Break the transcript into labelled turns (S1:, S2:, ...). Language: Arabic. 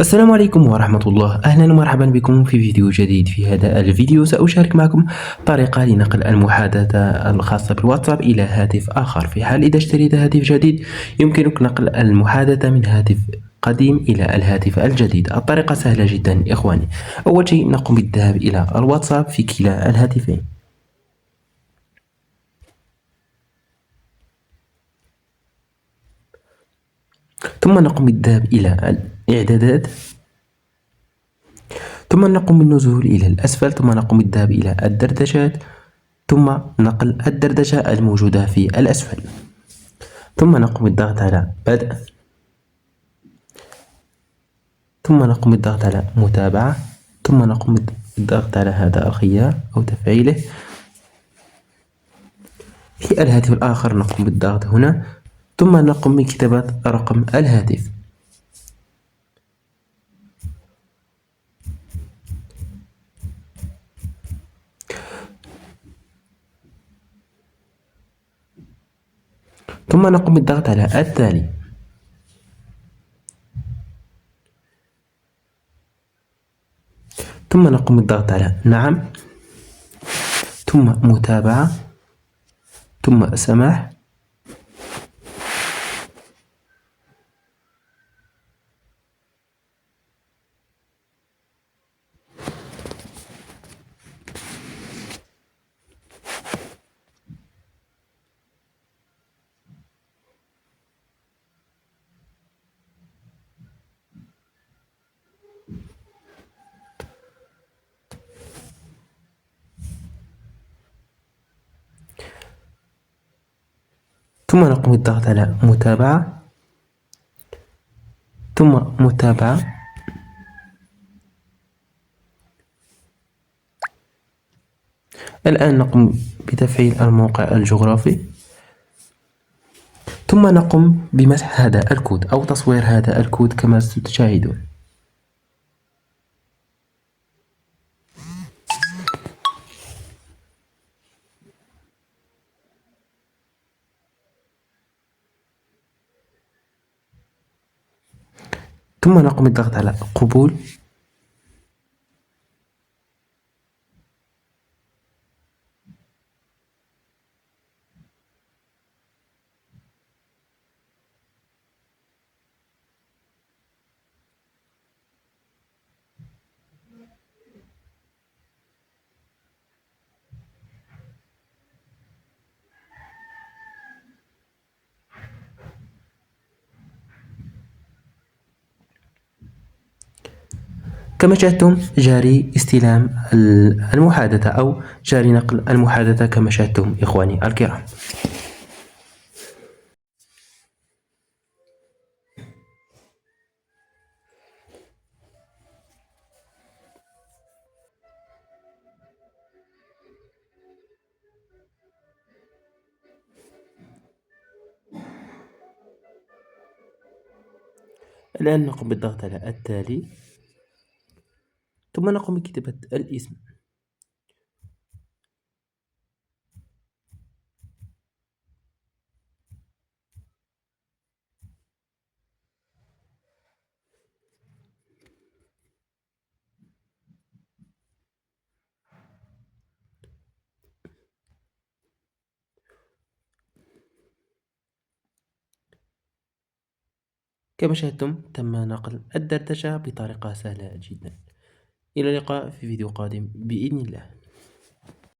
S1: السلام عليكم ورحمة الله. أهلا ومرحبا بكم في فيديو جديد. في هذا الفيديو سأشارك معكم طريقة لنقل المحادثة الخاصة بالواتساب إلى هاتف آخر. في حال إذا اشتريت هاتف جديد يمكنك نقل المحادثة من هاتف قديم إلى الهاتف الجديد. الطريقة سهلة جدا إخواني. أول شيء نقوم بالذهاب إلى الواتساب في كلا الهاتفين، ثم نقوم بالذهاب إلى الإعدادات، ثم نقوم بالنزول إلى الأسفل، ثم نقوم بالذهاب إلى الدردشات، ثم نقل الدردشة الموجودة في الأسفل، ثم نقوم بالضغط على بدء، ثم نقوم بالضغط على متابعة، ثم نقوم بالضغط على هذا الخيار أو تفعيله. في الهاتف الآخر نقوم بالضغط هنا، ثم نقوم بكتابة رقم الهاتف، ثم نقوم بالضغط على التالي، ثم نقوم بالضغط على نعم، ثم متابعة، ثم سماح، ثم نقوم بالضغط على متابعة، ثم متابعة. الآن نقوم بتفعيل الموقع الجغرافي، ثم نقوم بمسح هذا الكود أو تصوير هذا الكود كما تشاهدون. ثم نقوم بالضغط على قبول، كما شاهدتم جاري استلام المحادثة أو جاري نقل المحادثة كما شاهدتم إخواني الكرام. الآن نقوم بالضغط على التالي، ثم نقوم بكتابة الاسم، كما شاهدتم تم نقل الدردشة بطريقة سهلة جدا. إلى اللقاء في فيديو قادم بإذن الله.